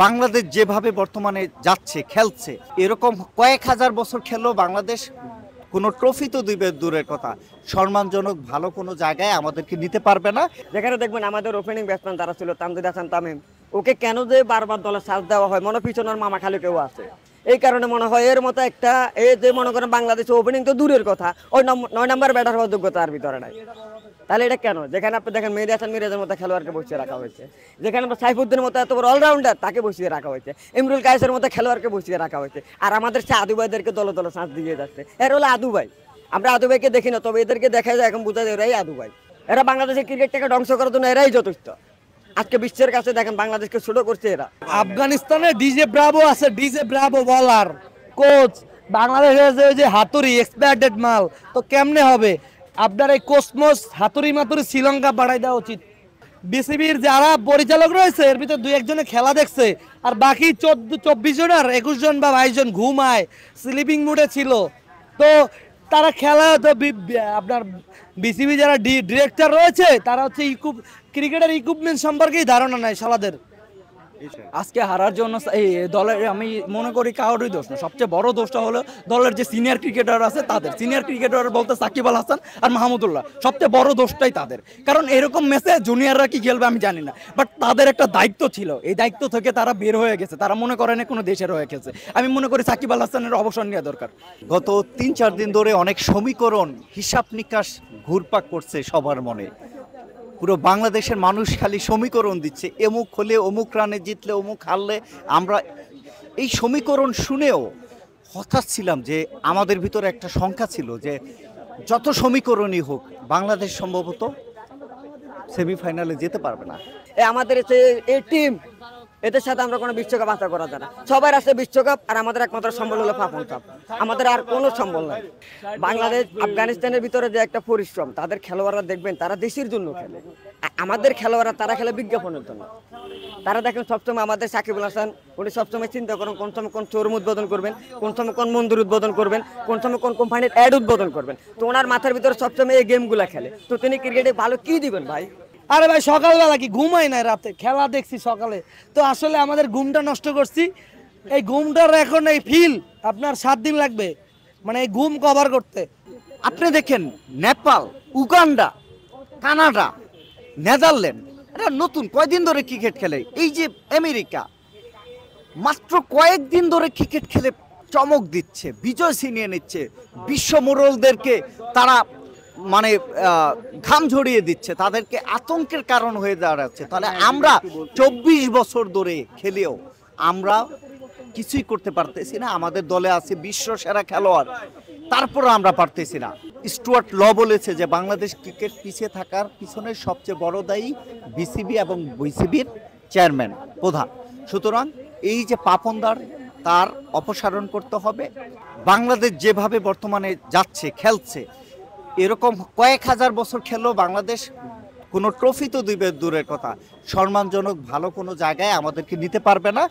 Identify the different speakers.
Speaker 1: বাংলাদেশ যেভাবে বর্তমানে যাচ্ছে খেলছে, এরকম কয়েক হাজার বছর খেললেও বাংলাদেশ কোনো ট্রফি তো দিবে দূরের কথা, সম্মানজনক ভালো কোনো জায়গায় আমাদেরকে নিতে পারবে না।
Speaker 2: যেখানে দেখবেন আমাদের ওপেনিং ব্যাটসম্যান যারা ছিল তানজিদ হাসান তামিম, ওকে কেন যে বারবার দলে সাজ দেওয়া হয়, মনে পিছনের মামা খালি কেউ আছে। এই কারণে মনে হয় এর মতো একটা এই যে মনে করেন বাংলাদেশের ওপেনিং তো দূরের কথা, ওই 9 নম্বর ব্যাটার হওয়ার যোগ্যতা আর ভিতরে নাই। তাহলে এটা কেন? যেখানে আপনি দেখেন মেহেদী হাসান মিরাজের মতো খেলোয়াড়কে বসিয়ে রাখা হয়েছে, যেখানে সাইফুদ্দিনের মতো এত বড় অলরাউন্ডার তাকে বসিয়ে রাখা হয়েছে, ইমরুল কায়েসের মতো খেলোয়াড়কে বসিয়ে রাখা হয়েছে, আর আমাদের সে আদু ভাইদেরকে দলে দলে চান্স দিয়ে যাচ্ছে। এর হলো আদু ভাই। আমরা আদু ভাইকে দেখি না, তবে এদেরকে দেখা যায় এখন বোঝা যায় এরাই আদু ভাই। এরা বাংলাদেশের ক্রিকেটটাকে ধ্বংস করার জন্য এরাই যথেষ্ট। আজকে বিশ্বের কাছে দেখেন বাংলাদেশকে ছোট করছে এরা।
Speaker 3: আফগানিস্তানে ডিজে ব্রাভো আছে, ডিজে ব্রাভো বলার কোচ। বাংলাদেশের যে হাতুড়ি এক্সপায়ার্ডেড মাল, তো কেমনে হবে? আপনার এই কোসমোস হাতুড়ি মাতুরি শ্রীলঙ্কা বাড়াই দেওয়া উচিত। বিসিবির যারা পরিচালক রয়েছে এর ভিতরে 2-1 জনে খেলা দেখছে, আর বাকি 24 জন আর 21 জন বা 22 জন ঘুমায়, স্লিপিং মুডে ছিল। তো তারা খেলা তো আপনার বিসিবি যারা ডিরেক্টর রয়েছে তারা হচ্ছে ক্রিকেটের ইকুইপমেন্ট সম্পর্কেই ধারণা নাই শালাদের।
Speaker 4: আজকে হারার জন্য এই দলের আমি মনে করি কারোরই দোষ না। সবচেয়ে বড় দোষটা হলো দলের যে সিনিয়র ক্রিকেটার আছে তাদের। সিনিয়র ক্রিকেটার বলতে সাকিব আল হাসান আর মাহমুদুল্লাহ, সবচেয়ে বড় দোষটাই তাদের। কারণ এরকম ম্যাচে জুনিয়ররা কি খেলবে আমি জানি না, বাট তাদের একটা দায়িত্ব ছিল, এই দায়িত্ব থেকে তারা বের হয়ে গেছে। তারা মনে করে না কোনো দেশের হয়ে গেছে। আমি মনে করি সাকিব আল হাসানের অবসর নেওয়া দরকার।
Speaker 1: গত 3-4 দিন ধরে অনেক সমীকরণ হিসাব নিকাশ ঘুরপাক করছে সবার মনে। পুরো বাংলাদেশের মানুষ খালি সমীকরণ দিচ্ছে, এমুক হলে অমুক রানে জিতলে অমুক হারলে। আমরা এই সমীকরণ শুনেও হতাশ ছিলাম যে আমাদের ভিতরে একটা শঙ্কা ছিল যে যত সমীকরণই হোক বাংলাদেশ সম্ভবত সেমিফাইনালে যেতে পারবে না।
Speaker 2: আমাদের এই টিম, এদের সাথে আমরা কোনো বিশ্বকাপ আশা করা যায় না। সবার আছে বিশ্বকাপ, আর আমাদের একমাত্র সম্বল হলো ফাফন কাপ। আমাদের আর কোনো সম্বল নাই। বাংলাদেশ আফগানিস্তানের ভিতরে যে একটা পরিশ্রম, তাদের খেলোয়াড়রা দেখবেন তারা দেশের জন্য খেলে। আমাদের খেলোয়াড়রা তারা খেলে বিজ্ঞাপনের জন্য। তারা দেখেন সবসময় আমাদের সাকিব আল হাসান, উনি সবসময় চিন্তা করেন কোন সময় কোন শোরুম উদ্বোধন করবেন, কোন সময় কোন মন্দির উদ্বোধন করবেন, কোন সময় কোন কোম্পানির অ্যাড উদ্বোধন করবেন। তো ওনার মাথার ভিতরে সবসময় এই গেমগুলো খেলে। তো তিনি ক্রিকেটে ভালো কি দিবেন ভাই?
Speaker 3: আরে ভাই সকালবেলা কি ঘুমাই নাই, রাতে খেলা দেখছি সকালে। তো আসলে আমাদের ঘুমটা নষ্ট করছি। এই ঘুমটার এখন এই ফিল আপনার 7 দিন লাগবে, মানে এই ঘুম কভার করতে।
Speaker 1: আপনি দেখেন নেপাল, উগান্ডা, কানাডা, নেদারল্যান্ড, এরা নতুন কয়দিন ধরে ক্রিকেট খেলে। এই যে আমেরিকা মাত্র কয়েকদিন ধরে ক্রিকেট খেলে চমক দিচ্ছে, বিজয় ছিনিয়ে নিচ্ছে, বিশ্ব মোড়লদেরকে তারা মানে ঘাম ঝরিয়ে দিচ্ছে, তাদেরকে আতঙ্কের কারণ হয়ে দাঁড়াচ্ছে। তাহলে আমরা 24 বছর ধরে খেলেও আমরা কিছুই করতে পারতেছি না। আমাদের দলে আছে বিশ্ব সেরা খেলোয়াড়, তারপরে আমরা পারতেছি না। স্টুয়ার্ট ল বলেছে যে বাংলাদেশ ক্রিকেট পিছিয়ে থাকার পিছনে সবচেয়ে বড় দায়ী বিসিবি এবং বিসিবির চেয়ারম্যান প্রধান। সুতরাং এই যে পাপনদার, তার অপসারণ করতে হবে। বাংলাদেশ যেভাবে বর্তমানে যাচ্ছে খেলছে, এরকম কয়েক হাজার বছর খেললেও বাংলাদেশ কোনো ট্রফি তো দিবে দূরের কথা, সম্মানজনক ভালো কোনো জায়গায় আমাদেরকে নিতে পারবে না।